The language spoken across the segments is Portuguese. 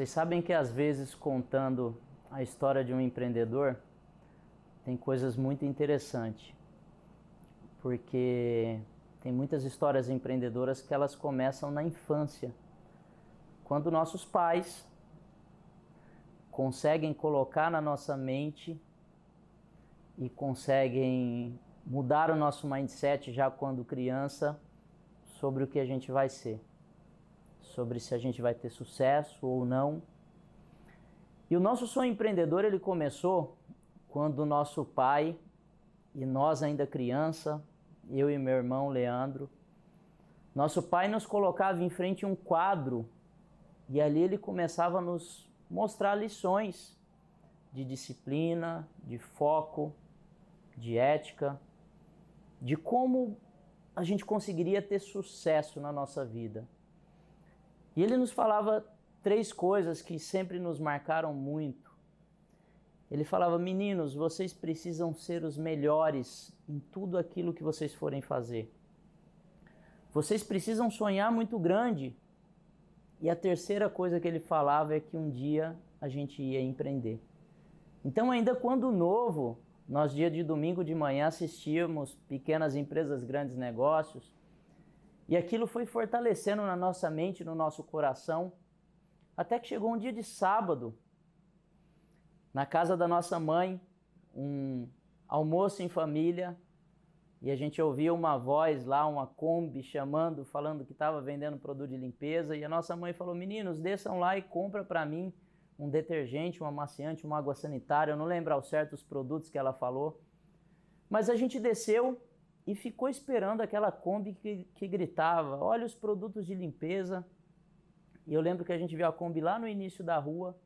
Vocês sabem que às vezes contando a história de um empreendedor tem coisas muito interessantes, porque tem muitas histórias empreendedoras que elas começam na infância, quando nossos pais conseguem colocar na nossa mente e conseguem mudar o nosso mindset já quando criança sobre o que a gente vai ser, sobre se a gente vai ter sucesso ou não. E o nosso sonho empreendedor ele começou quando o nosso pai, e nós ainda criança, eu e meu irmão Leandro, nosso pai nos colocava em frente a um quadro e ali ele começava a nos mostrar lições de disciplina, de foco, de ética, de como a gente conseguiria ter sucesso na nossa vida. E ele nos falava 3 coisas que sempre nos marcaram muito. Ele falava: meninos, vocês precisam ser os melhores em tudo aquilo que vocês forem fazer. Vocês precisam sonhar muito grande. E a terceira coisa que ele falava é que um dia a gente ia empreender. Então, ainda quando novo, nós dia de domingo de manhã assistíamos Pequenas Empresas, Grandes Negócios, e aquilo foi fortalecendo na nossa mente, no nosso coração, até que chegou um dia de sábado, na casa da nossa mãe, um almoço em família, e a gente ouvia uma voz lá, uma Kombi chamando, falando que estava vendendo produto de limpeza, e a nossa mãe falou: meninos, desçam lá e compra para mim um detergente, um amaciante, uma água sanitária. Eu não lembro ao certo os produtos que ela falou, mas a gente desceu e ficou esperando aquela Kombi que gritava: olha os produtos de limpeza. E eu lembro que a gente viu a Kombi lá no início da rua.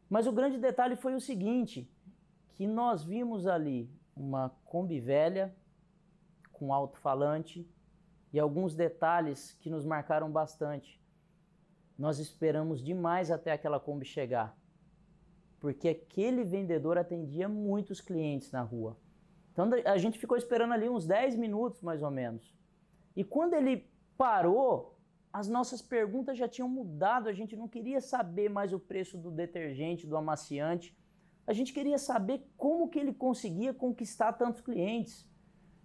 Mas o grande detalhe foi o seguinte, que nós vimos ali uma Kombi velha, com alto-falante, e alguns detalhes que nos marcaram bastante. Nós esperamos demais até aquela Kombi chegar, porque aquele vendedor atendia muitos clientes na rua. Então a gente ficou esperando ali uns 10 minutos mais ou menos. E quando ele parou, as nossas perguntas já tinham mudado, a gente não queria saber mais o preço do detergente, do amaciante, a gente queria saber como que ele conseguia conquistar tantos clientes,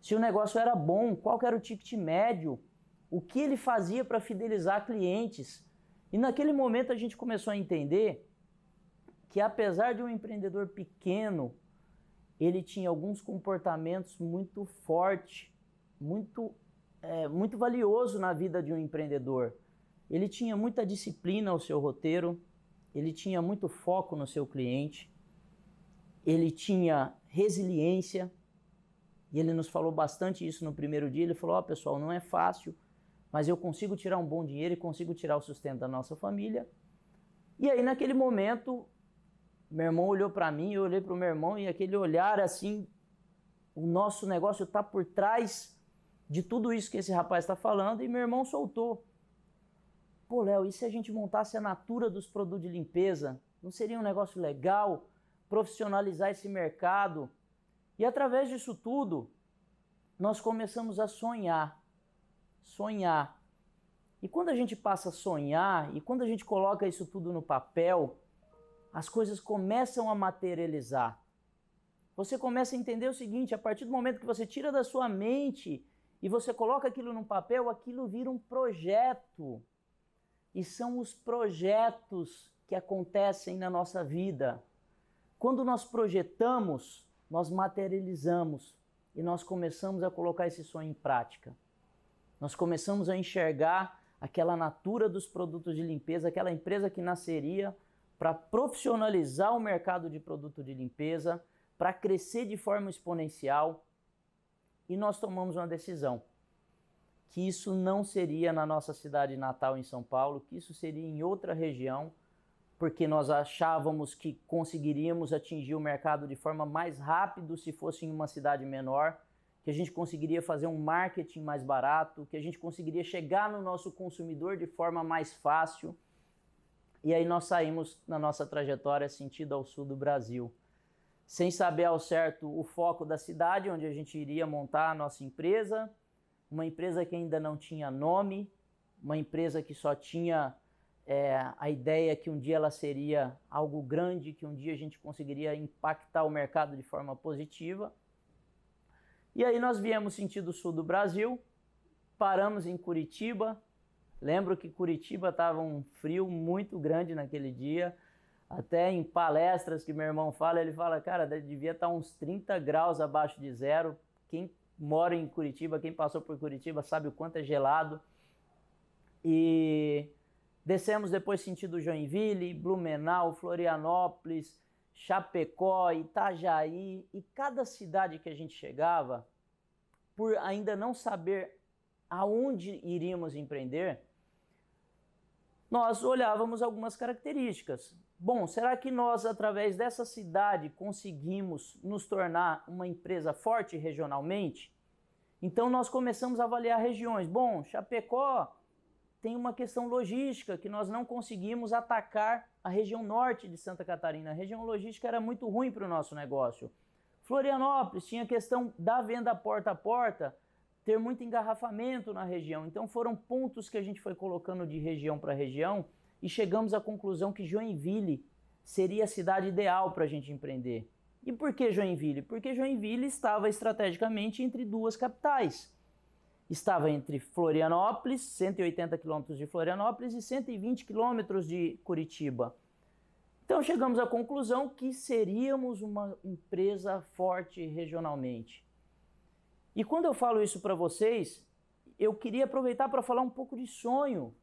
se o negócio era bom, qual que era o ticket médio, o que ele fazia para fidelizar clientes. E naquele momento a gente começou a entender que apesar de um empreendedor pequeno, ele tinha alguns comportamentos muito fortes, muito valioso na vida de um empreendedor. Ele tinha muita disciplina ao seu roteiro, ele tinha muito foco no seu cliente, ele tinha resiliência, e ele nos falou bastante isso no primeiro dia. Ele falou: pessoal, não é fácil, mas eu consigo tirar um bom dinheiro e consigo tirar o sustento da nossa família. E aí naquele momento, meu irmão olhou para mim, eu olhei para o meu irmão, e aquele olhar assim, o nosso negócio está por trás de tudo isso que esse rapaz está falando. E meu irmão soltou: pô, Léo, e se a gente montasse a Natura dos produtos de limpeza? Não seria um negócio legal profissionalizar esse mercado? E através disso tudo, nós começamos a sonhar. E quando a gente passa a sonhar, e quando a gente coloca isso tudo no papel, as coisas começam a materializar. Você começa a entender o seguinte: a partir do momento que você tira da sua mente e você coloca aquilo num papel, aquilo vira um projeto. E são os projetos que acontecem na nossa vida. Quando nós projetamos, nós materializamos e nós começamos a colocar esse sonho em prática. Nós começamos a enxergar aquela Natura dos produtos de limpeza, aquela empresa que nasceria para profissionalizar o mercado de produto de limpeza, para crescer de forma exponencial. E nós tomamos uma decisão, que isso não seria na nossa cidade natal em São Paulo, que isso seria em outra região, porque nós achávamos que conseguiríamos atingir o mercado de forma mais rápida se fosse em uma cidade menor, que a gente conseguiria fazer um marketing mais barato, que a gente conseguiria chegar no nosso consumidor de forma mais fácil. E aí nós saímos na nossa trajetória sentido ao sul do Brasil, sem saber ao certo o foco da cidade onde a gente iria montar a nossa empresa, uma empresa que ainda não tinha nome, uma empresa que só tinha a ideia que um dia ela seria algo grande, que um dia a gente conseguiria impactar o mercado de forma positiva. E aí nós viemos sentido sul do Brasil, paramos em Curitiba. Lembro que Curitiba estava um frio muito grande naquele dia. Até em palestras que meu irmão fala, ele fala, cara, devia estar uns 30 graus abaixo de zero. Quem mora em Curitiba, quem passou por Curitiba sabe o quanto é gelado. E descemos depois sentido Joinville, Blumenau, Florianópolis, Chapecó, Itajaí. E cada cidade que a gente chegava, por ainda não saber aonde iríamos empreender, nós olhávamos algumas características. Bom, será que nós, através dessa cidade, conseguimos nos tornar uma empresa forte regionalmente? Então nós começamos a avaliar regiões. Bom, Chapecó tem uma questão logística, que nós não conseguimos atacar a região norte de Santa Catarina. A região logística era muito ruim para o nosso negócio. Florianópolis tinha a questão da venda porta a porta, ter muito engarrafamento na região. Então foram pontos que a gente foi colocando de região para região e chegamos à conclusão que Joinville seria a cidade ideal para a gente empreender. E por que Joinville? Porque Joinville estava estrategicamente entre duas capitais. Estava entre Florianópolis, 180 quilômetros de Florianópolis e 120 quilômetros de Curitiba. Então chegamos à conclusão que seríamos uma empresa forte regionalmente. E quando eu falo isso para vocês, eu queria aproveitar para falar um pouco de sonho.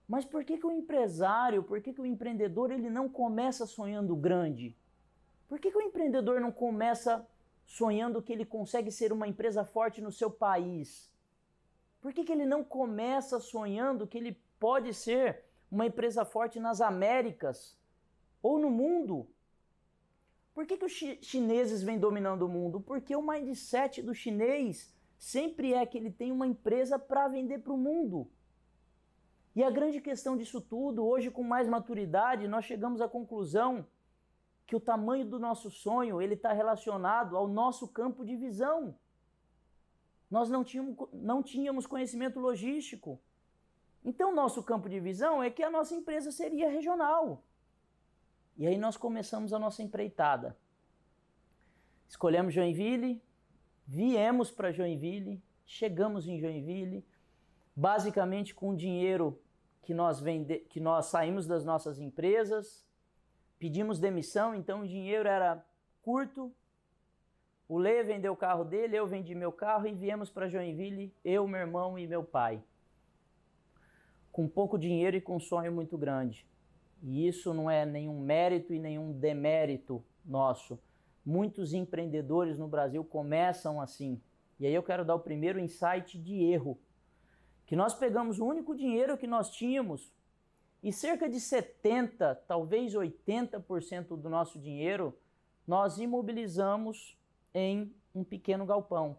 Mas por que o empresário, por que o empreendedor ele não começa sonhando grande? Por que o empreendedor não começa sonhando que ele consegue ser uma empresa forte no seu país? Por que ele não começa sonhando que ele pode ser uma empresa forte nas Américas ou no mundo? Por que os chineses vêm dominando o mundo? Porque o mindset do chinês sempre é que ele tem uma empresa para vender para o mundo. E a grande questão disso tudo, hoje com mais maturidade, nós chegamos à conclusão que o tamanho do nosso sonho ele está relacionado ao nosso campo de visão. Nós não tínhamos conhecimento logístico. Então, nosso campo de visão é que a nossa empresa seria regional. E aí nós começamos a nossa empreitada. Escolhemos Joinville, viemos para Joinville, chegamos em Joinville, basicamente com o dinheiro que nós saímos das nossas empresas, pedimos demissão, então o dinheiro era curto. O Lê vendeu o carro dele, eu vendi meu carro e viemos para Joinville, eu, meu irmão e meu pai. Com pouco dinheiro e com um sonho muito grande. E isso não é nenhum mérito e nenhum demérito nosso. Muitos empreendedores no Brasil começam assim. E aí eu quero dar o primeiro insight de erro. Que nós pegamos o único dinheiro que nós tínhamos e cerca de 70%, talvez 80% do nosso dinheiro nós imobilizamos em um pequeno galpão.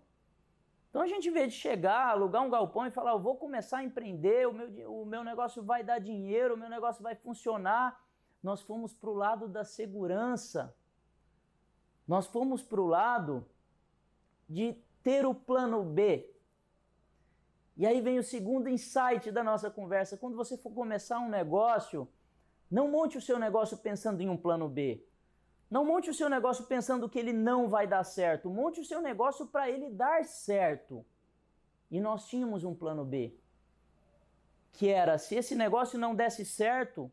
Então a gente, em vez de chegar, alugar um galpão e falar, eu vou começar a empreender, o meu negócio vai dar dinheiro, o meu negócio vai funcionar, nós fomos para o lado da segurança. Nós fomos para o lado de ter o plano B. E aí vem o segundo insight da nossa conversa. Quando você for começar um negócio, não monte o seu negócio pensando em um plano B. Não monte o seu negócio pensando que ele não vai dar certo. Monte o seu negócio para ele dar certo. E nós tínhamos um plano B. Que era, se esse negócio não desse certo,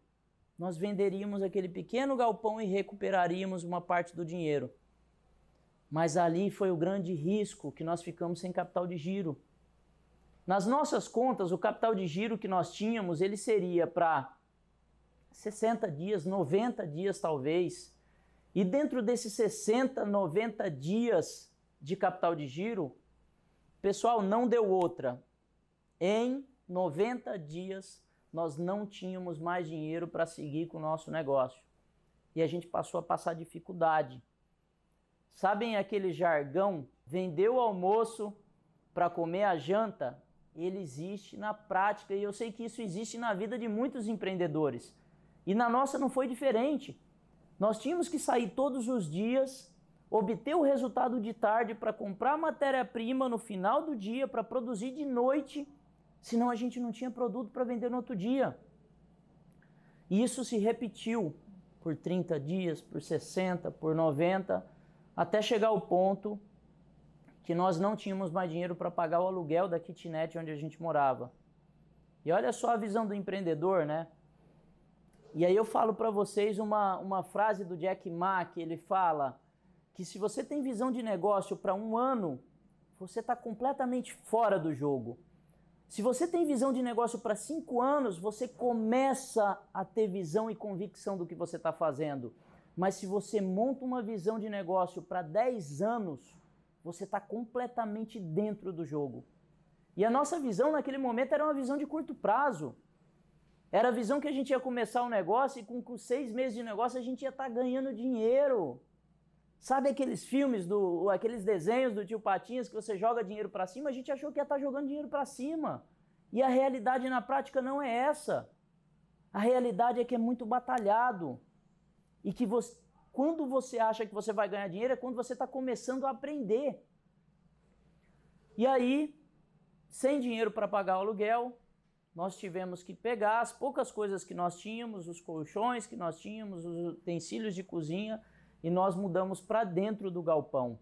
nós venderíamos aquele pequeno galpão e recuperaríamos uma parte do dinheiro. Mas ali foi o grande risco que nós ficamos sem capital de giro. Nas nossas contas, o capital de giro que nós tínhamos, ele seria para 60 dias, 90 dias talvez. E dentro desses 60, 90 dias de capital de giro, pessoal, não deu outra. Em 90 dias, nós não tínhamos mais dinheiro para seguir com o nosso negócio. E a gente passou a passar dificuldade. Sabem aquele jargão, vender o almoço para comer a janta? Ele existe na prática e eu sei que isso existe na vida de muitos empreendedores. E na nossa não foi diferente. Nós tínhamos que sair todos os dias, obter o resultado de tarde para comprar matéria-prima no final do dia, para produzir de noite, senão a gente não tinha produto para vender no outro dia. E isso se repetiu por 30 dias, por 60, por 90, até chegar ao ponto que nós não tínhamos mais dinheiro para pagar o aluguel da kitnet onde a gente morava. E olha só a visão do empreendedor, né? E aí eu falo para vocês uma frase do Jack Ma, que ele fala que se você tem visão de negócio para 1 ano, você está completamente fora do jogo. Se você tem visão de negócio para 5 anos, você começa a ter visão e convicção do que você está fazendo. Mas se você monta uma visão de negócio para 10 anos, você está completamente dentro do jogo. E a nossa visão naquele momento era uma visão de curto prazo. Era a visão que a gente ia começar um negócio e com 6 meses de negócio a gente ia estar ganhando dinheiro. Sabe aqueles filmes, aqueles desenhos do Tio Patinhas que você joga dinheiro para cima? A gente achou que ia estar jogando dinheiro para cima. E a realidade na prática não é essa. A realidade é que é muito batalhado. E que quando você acha que você vai ganhar dinheiro é quando você está começando a aprender. E aí, sem dinheiro para pagar o aluguel, nós tivemos que pegar as poucas coisas que nós tínhamos, os colchões que nós tínhamos, os utensílios de cozinha, e nós mudamos para dentro do galpão.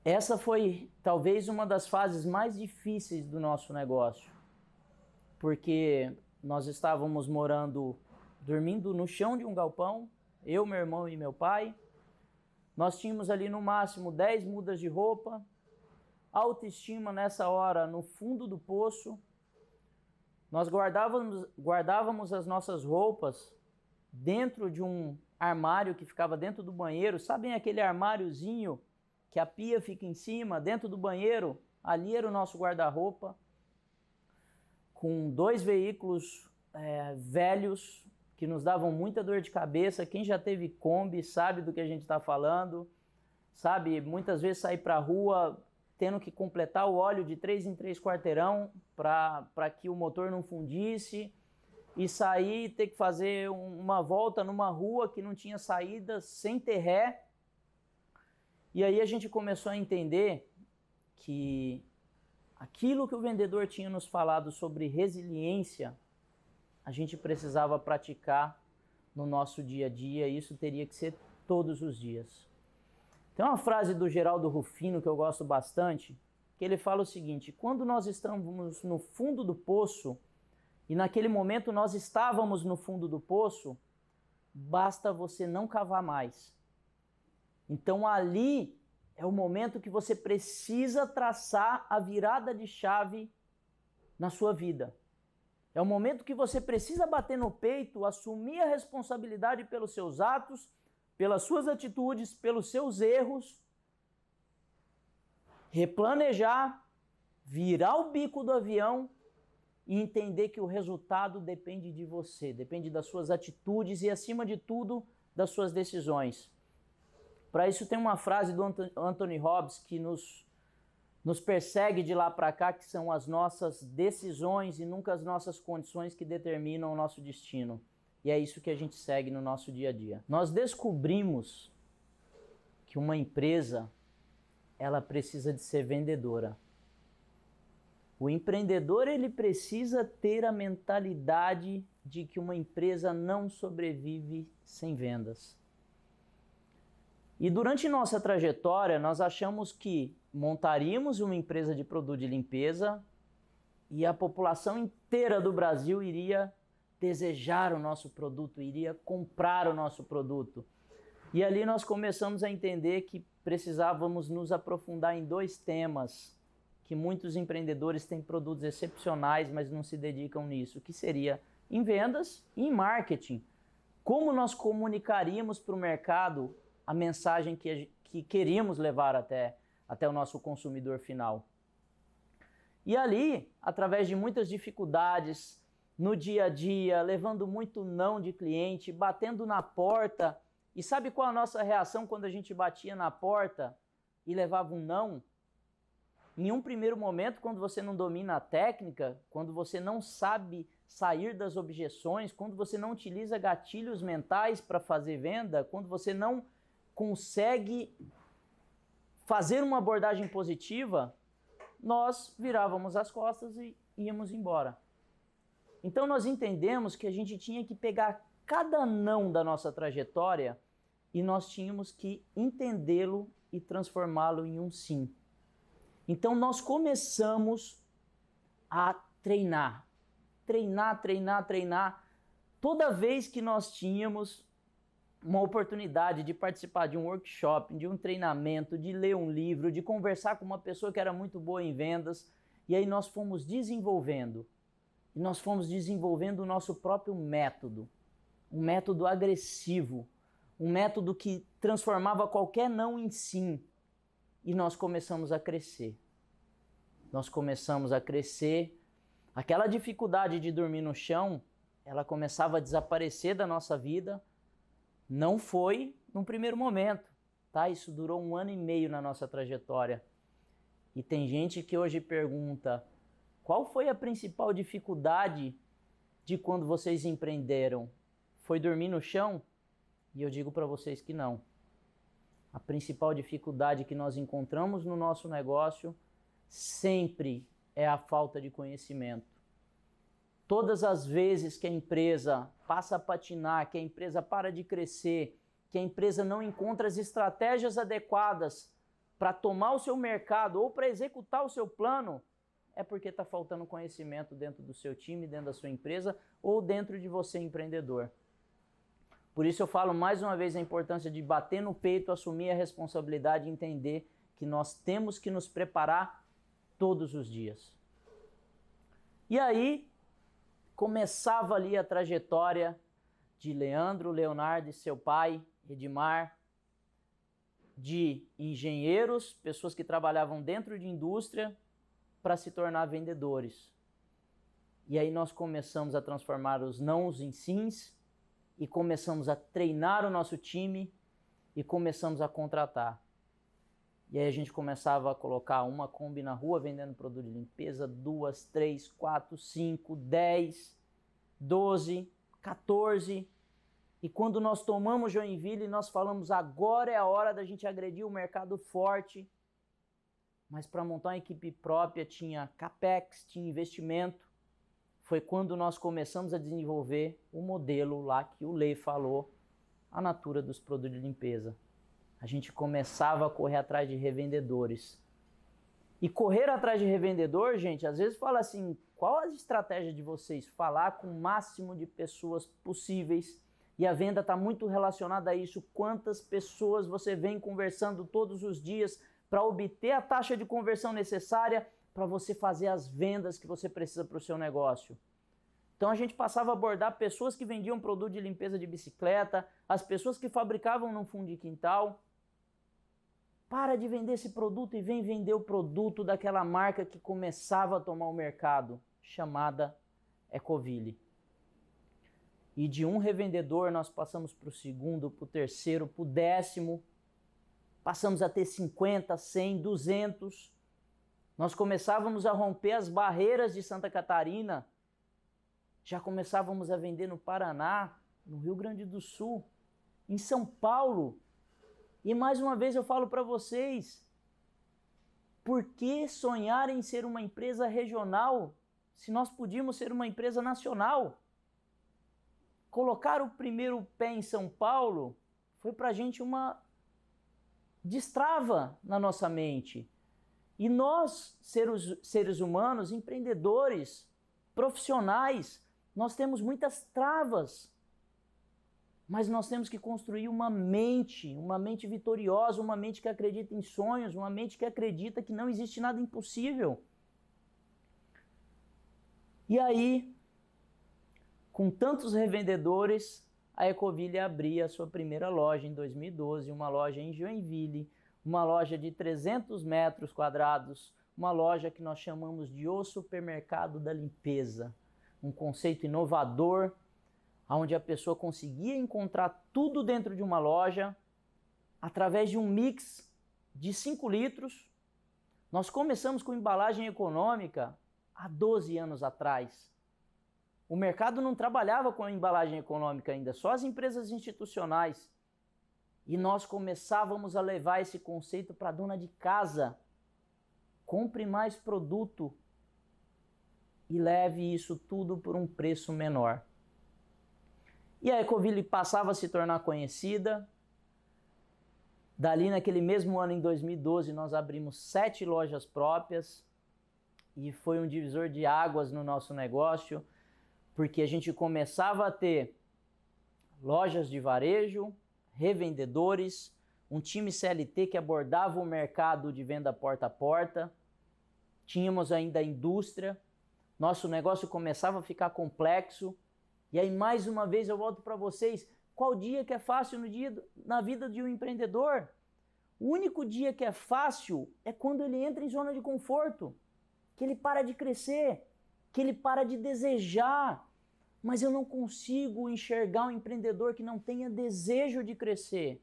Essa foi talvez uma das fases mais difíceis do nosso negócio, porque nós estávamos dormindo no chão de um galpão, eu, meu irmão e meu pai. Nós tínhamos ali no máximo 10 mudas de roupa, autoestima nessa hora no fundo do poço. Nós guardávamos as nossas roupas dentro de um armário que ficava dentro do banheiro. Sabem aquele armáriozinho que a pia fica em cima, dentro do banheiro? Ali era o nosso guarda-roupa, com 2 veículos velhos que nos davam muita dor de cabeça. Quem já teve Kombi sabe do que a gente está falando, sabe? Muitas vezes sair para a rua tendo que completar o óleo de 3 em 3 quarteirão para que o motor não fundisse, e sair, ter que fazer uma volta numa rua que não tinha saída, sem ter ré. E aí a gente começou a entender que aquilo que o vendedor tinha nos falado sobre resiliência, a gente precisava praticar no nosso dia a dia, e isso teria que ser todos os dias. Tem uma frase do Geraldo Rufino que eu gosto bastante, que ele fala o seguinte: quando nós estamos no fundo do poço, e naquele momento nós estávamos no fundo do poço, basta você não cavar mais. Então ali é o momento que você precisa traçar a virada de chave na sua vida. É o momento que você precisa bater no peito, assumir a responsabilidade pelos seus atos, pelas suas atitudes, pelos seus erros, replanejar, virar o bico do avião e entender que o resultado depende de você, depende das suas atitudes e, acima de tudo, das suas decisões. Para isso tem uma frase do Anthony Robbins que nos persegue de lá para cá, que são as nossas decisões e nunca as nossas condições que determinam o nosso destino. E é isso que a gente segue no nosso dia a dia. Nós descobrimos que uma empresa, ela precisa de ser vendedora. O empreendedor, ele precisa ter a mentalidade de que uma empresa não sobrevive sem vendas. E durante nossa trajetória, nós achamos que montaríamos uma empresa de produto de limpeza e a população inteira do Brasil iria desejar o nosso produto, iria comprar o nosso produto. E ali nós começamos a entender que precisávamos nos aprofundar em 2 temas, que muitos empreendedores têm produtos excepcionais, mas não se dedicam nisso, que seria em vendas e em marketing. Como nós comunicaríamos para o mercado a mensagem que queríamos levar até o nosso consumidor final. E ali, através de muitas dificuldades no dia a dia, levando muito não de cliente, batendo na porta. E sabe qual a nossa reação quando a gente batia na porta e levava um não? Em um primeiro momento, quando você não domina a técnica, quando você não sabe sair das objeções, quando você não utiliza gatilhos mentais para fazer venda, quando você não consegue fazer uma abordagem positiva, nós virávamos as costas e íamos embora. Então nós entendemos que a gente tinha que pegar cada não da nossa trajetória e nós tínhamos que entendê-lo e transformá-lo em um sim. Então nós começamos a treinar. Toda vez que nós tínhamos uma oportunidade de participar de um workshop, de um treinamento, de ler um livro, de conversar com uma pessoa que era muito boa em vendas, e aí nós fomos desenvolvendo. E nós fomos desenvolvendo o nosso próprio método, um método agressivo, um método que transformava qualquer não em sim. E nós começamos a crescer. Aquela dificuldade de dormir no chão, ela começava a desaparecer da nossa vida. Não foi num primeiro momento, tá? Isso durou 1 ano e meio na nossa trajetória. E tem gente que hoje pergunta, qual foi a principal dificuldade de quando vocês empreenderam? Foi dormir no chão? E eu digo para vocês que não. A principal dificuldade que nós encontramos no nosso negócio sempre é a falta de conhecimento. Todas as vezes que a empresa passa a patinar, que a empresa para de crescer, que a empresa não encontra as estratégias adequadas para tomar o seu mercado ou para executar o seu plano, é porque está faltando conhecimento dentro do seu time, dentro da sua empresa ou dentro de você, empreendedor. Por isso eu falo mais uma vez a importância de bater no peito, assumir a responsabilidade e entender que nós temos que nos preparar todos os dias. E aí começava ali a trajetória de Leandro, Leonardo e seu pai, Edmar, de engenheiros, pessoas que trabalhavam dentro de indústria, para se tornar vendedores. E aí nós começamos a transformar os nãos em sims, e começamos a treinar o nosso time, e começamos a contratar. E aí a gente começava a colocar uma Kombi na rua vendendo produto de limpeza, 2, 3, 4, 5, 10, 12, 14. E quando nós tomamos Joinville, nós falamos, agora é a hora da gente agredir o mercado forte. Mas para montar uma equipe própria tinha capex, tinha investimento. Foi quando nós começamos a desenvolver o modelo lá que o Lê falou, a Natura dos produtos de limpeza. A gente começava a correr atrás de revendedores. E correr atrás de revendedor, gente, às vezes fala assim, qual a estratégia de vocês? Falar com o máximo de pessoas possíveis. E a venda está muito relacionada a isso. Quantas pessoas você vem conversando todos os dias para obter a taxa de conversão necessária para você fazer as vendas que você precisa para o seu negócio. Então a gente passava a abordar pessoas que vendiam produto de limpeza de bicicleta, as pessoas que fabricavam no fundo de quintal. Para de vender esse produto e vem vender o produto daquela marca que começava a tomar o mercado, chamada Ecoville. E de um revendedor nós passamos para o segundo, para o terceiro, para o 10º. Passamos a ter 50, 100, 200. Nós começávamos a romper as barreiras de Santa Catarina. Já começávamos a vender no Paraná, no Rio Grande do Sul, em São Paulo. E mais uma vez eu falo para vocês, por que sonhar em ser uma empresa regional se nós podíamos ser uma empresa nacional? Colocar o primeiro pé em São Paulo foi para a gente uma destrava na nossa mente. E nós, seres humanos, empreendedores, profissionais, nós temos muitas travas. Mas nós temos que construir uma mente vitoriosa, uma mente que acredita em sonhos, uma mente que acredita que não existe nada impossível. E aí, com tantos revendedores, a Ecoville abria a sua primeira loja em 2012, uma loja em Joinville, uma loja de 300 metros quadrados, uma loja que nós chamamos de O Supermercado da Limpeza, um conceito inovador, onde a pessoa conseguia encontrar tudo dentro de uma loja, através de um mix de 5 litros. Nós começamos com embalagem econômica há 12 anos atrás. O mercado não trabalhava com a embalagem econômica ainda, só as empresas institucionais. E nós começávamos a levar esse conceito para a dona de casa. Compre mais produto. e leve isso tudo por um preço menor. E a Ecoville passava a se tornar conhecida. Dali, naquele mesmo ano, em 2012, nós abrimos 7 lojas próprias e foi um divisor de águas no nosso negócio, porque a gente começava a ter lojas de varejo, revendedores, um time CLT que abordava o mercado de venda porta a porta, tínhamos ainda a indústria, nosso negócio começava a ficar complexo. E aí, mais uma vez, eu volto para vocês, qual dia que é fácil na vida de um empreendedor? O único dia que é fácil é quando ele entra em zona de conforto, que ele para de crescer, que ele para de desejar. Mas eu não consigo enxergar um empreendedor que não tenha desejo de crescer.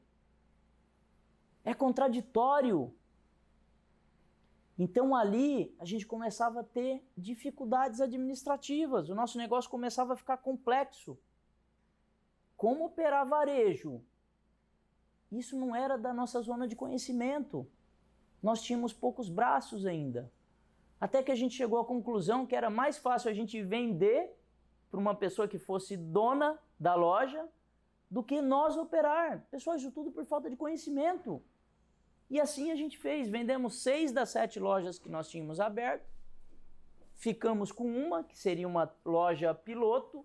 É contraditório. Então ali a gente começava a ter dificuldades administrativas, o nosso negócio começava a ficar complexo. Como operar varejo? Isso não era da nossa zona de conhecimento. Nós tínhamos poucos braços ainda. Até que a gente chegou à conclusão que era mais fácil a gente vender para uma pessoa que fosse dona da loja do que nós operar. Pessoal, isso tudo por falta de conhecimento. E assim a gente fez. Vendemos 6 das 7 lojas que nós tínhamos aberto. Ficamos com uma, que seria uma loja piloto.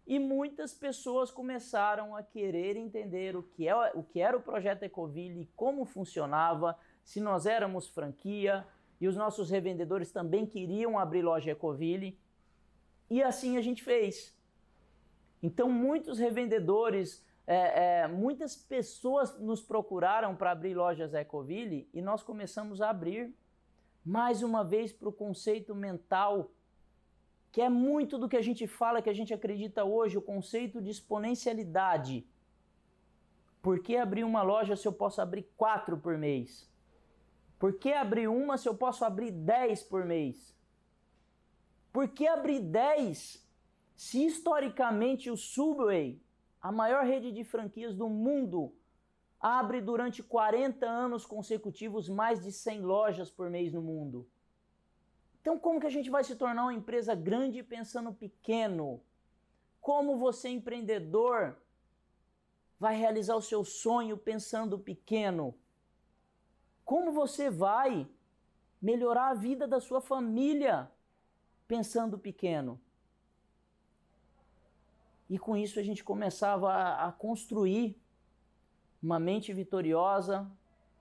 E muitas pessoas começaram a querer entender o que era o projeto Ecoville, como funcionava, se nós éramos franquia, e os nossos revendedores também queriam abrir loja Ecoville, e assim a gente fez. Então muitos revendedores, muitas pessoas nos procuraram para abrir lojas Ecoville, e nós começamos a abrir, mais uma vez, para o conceito mental, que é muito do que a gente fala, que a gente acredita hoje, o conceito de exponencialidade. Por que abrir uma loja se eu posso abrir 4 por mês? Por que abrir uma se eu posso abrir 10 por mês? Por que abrir 10 se historicamente o Subway, a maior rede de franquias do mundo, abre durante 40 anos consecutivos mais de 100 lojas por mês no mundo? Então, como que a gente vai se tornar uma empresa grande pensando pequeno? Como você, empreendedor, vai realizar o seu sonho pensando pequeno? Como você vai melhorar a vida da sua família pensando pequeno? E com isso a gente começava a construir uma mente vitoriosa,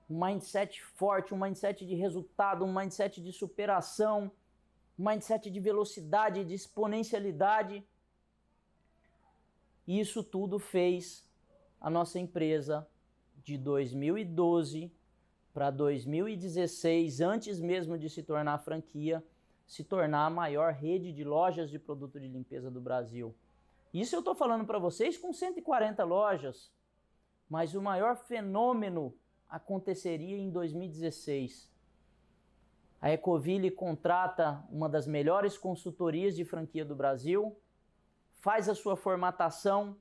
um mindset forte, um mindset de resultado, um mindset de superação, um mindset de velocidade, de exponencialidade. E isso tudo fez a nossa empresa de 2012 para 2016, antes mesmo de se tornar franquia, se tornar a maior rede de lojas de produto de limpeza do Brasil. Isso eu estou falando para vocês com 140 lojas, mas o maior fenômeno aconteceria em 2016. A Ecoville contrata uma das melhores consultorias de franquia do Brasil, faz a sua formatação,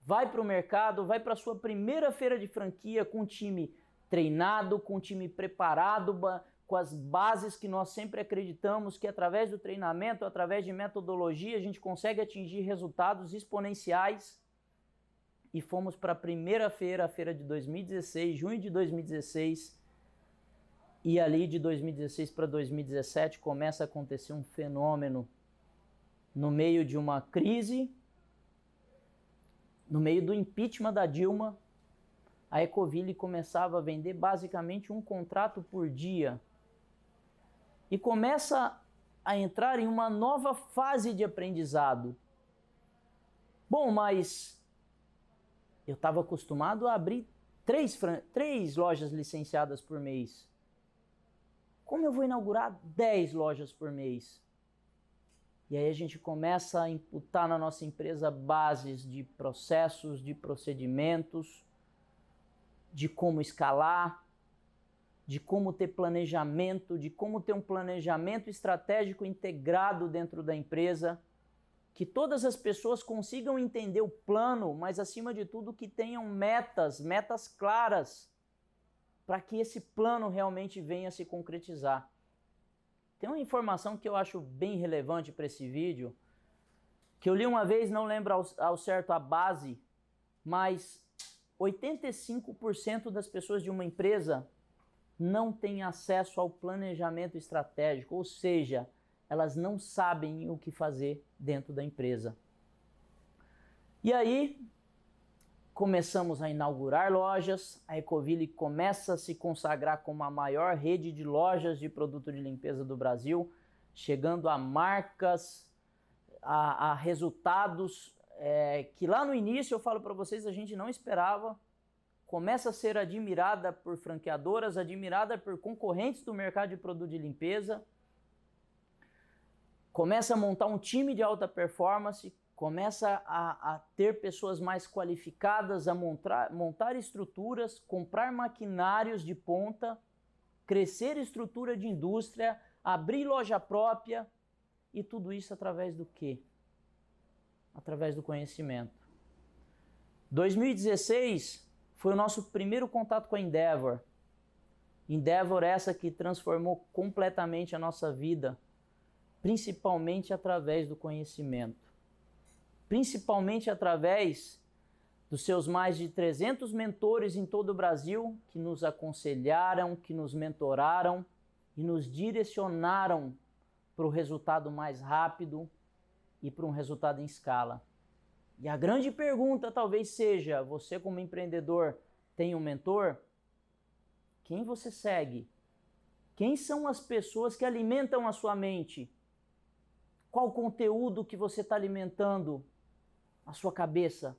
vai para o mercado, vai para a sua primeira feira de franquia com um time treinado, com um time preparado, com as bases que nós sempre acreditamos que através do treinamento, através de metodologia, a gente consegue atingir resultados exponenciais. E fomos para a primeira feira, a feira de 2016, junho de 2016, e ali de 2016 para 2017 começa a acontecer um fenômeno no meio de uma crise, no meio do impeachment da Dilma. A Ecoville começava a vender basicamente um contrato por dia e começa a entrar em uma nova fase de aprendizado. Bom, mas eu estava acostumado a abrir 3 lojas licenciadas por mês. Como eu vou inaugurar 10 lojas por mês? E aí a gente começa a imputar na nossa empresa bases de processos, de procedimentos, de como escalar, de como ter planejamento, de como ter um planejamento estratégico integrado dentro da empresa, que todas as pessoas consigam entender o plano, mas acima de tudo que tenham metas claras, para que esse plano realmente venha a se concretizar. Tem uma informação que eu acho bem relevante para esse vídeo, que eu li uma vez, não lembro ao certo a base, mas 85% das pessoas de uma empresa não têm acesso ao planejamento estratégico, ou seja, elas não sabem o que fazer dentro da empresa. E aí, começamos a inaugurar lojas, a Ecoville começa a se consagrar como a maior rede de lojas de produto de limpeza do Brasil, chegando a marcas, a resultados que lá no início, eu falo para vocês, a gente não esperava. Começa a ser admirada por franqueadoras, admirada por concorrentes do mercado de produto de limpeza, começa a montar um time de alta performance, começa a ter pessoas mais qualificadas, a montar estruturas, comprar maquinários de ponta, crescer estrutura de indústria, abrir loja própria, e tudo isso através do quê? Através do conhecimento. 2016 foi o nosso primeiro contato com a Endeavor. Endeavor essa que transformou completamente a nossa vida, principalmente através do conhecimento. Principalmente através dos seus mais de 300 mentores em todo o Brasil que nos aconselharam, que nos mentoraram e nos direcionaram para o resultado mais rápido e para um resultado em escala. E a grande pergunta talvez seja, você como empreendedor tem um mentor? Quem você segue? Quem são as pessoas que alimentam a sua mente? Qual o conteúdo que você está alimentando a sua cabeça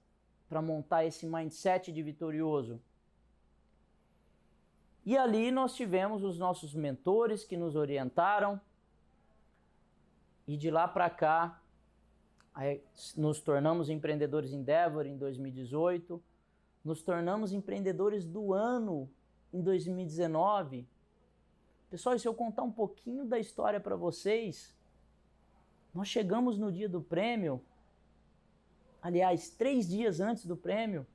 para montar esse mindset de vitorioso? E ali nós tivemos os nossos mentores que nos orientaram, e de lá para cá nos tornamos empreendedores Endeavor em 2018, nos tornamos empreendedores do ano em 2019. Pessoal, e se eu contar um pouquinho da história para vocês, nós chegamos no dia do prêmio, aliás, 3 dias antes do prêmio.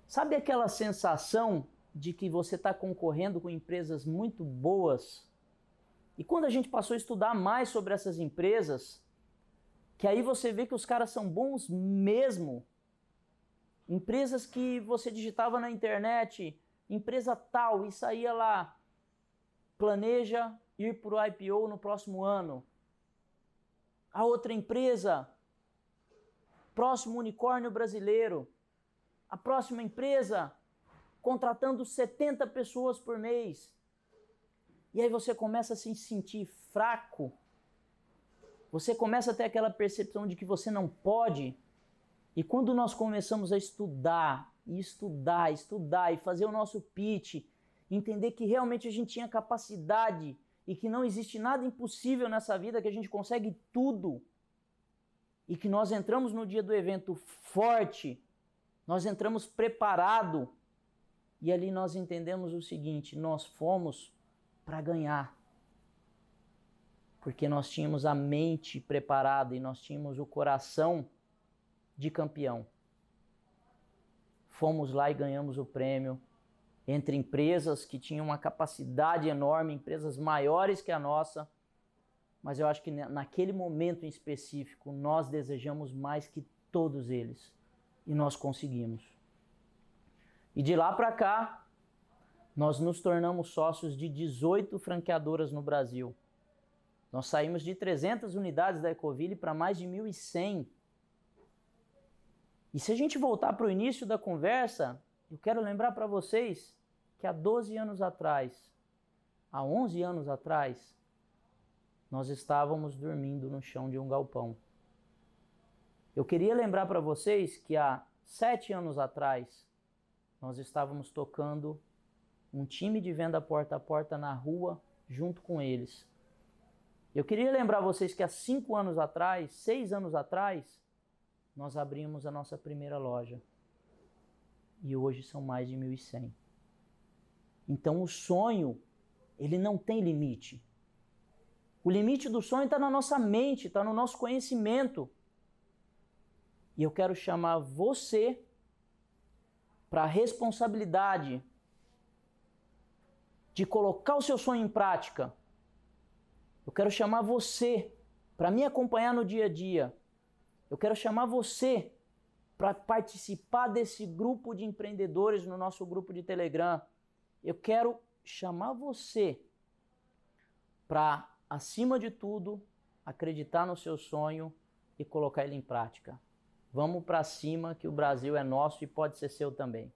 Sabe aquela sensação de que você está concorrendo com empresas muito boas? E quando a gente passou a estudar mais sobre essas empresas, que aí você vê que os caras são bons mesmo. Empresas que você digitava na internet, empresa tal, e saía lá, planeja ir para o IPO no próximo ano. A outra empresa, próximo unicórnio brasileiro. A próxima empresa, contratando 70 pessoas por mês. E aí você começa a se sentir fraco. Você começa a ter aquela percepção de que você não pode. E quando nós começamos a estudar e fazer o nosso pitch, entender que realmente a gente tinha capacidade e que não existe nada impossível nessa vida, que a gente consegue tudo, e que nós entramos no dia do evento forte, nós entramos preparado, e ali nós entendemos o seguinte: nós fomos para ganhar, porque nós tínhamos a mente preparada e nós tínhamos o coração de campeão. Fomos lá e ganhamos o prêmio entre empresas que tinham uma capacidade enorme, empresas maiores que a nossa, mas eu acho que naquele momento em específico nós desejamos mais que todos eles e nós conseguimos. E de lá para cá, nós nos tornamos sócios de 18 franqueadoras no Brasil. Nós saímos de 300 unidades da Ecoville para mais de 1.100. E se a gente voltar para o início da conversa, eu quero lembrar para vocês que há 12 anos atrás, há 11 anos atrás, nós estávamos dormindo no chão de um galpão. Eu queria lembrar para vocês que há 7 anos atrás, nós estávamos tocando um time de venda porta a porta na rua junto com eles. Eu queria lembrar vocês que há 5 anos atrás, 6 anos atrás, nós abrimos a nossa primeira loja. E hoje são mais de 1.100. Então o sonho, ele não tem limite. O limite do sonho está na nossa mente, está no nosso conhecimento. E eu quero chamar você para a responsabilidade de colocar o seu sonho em prática. Eu quero chamar você para me acompanhar no dia a dia. Eu quero chamar você para participar desse grupo de empreendedores no nosso grupo de Telegram. Eu quero chamar você para, acima de tudo, acreditar no seu sonho e colocar ele em prática. Vamos para cima, que o Brasil é nosso e pode ser seu também.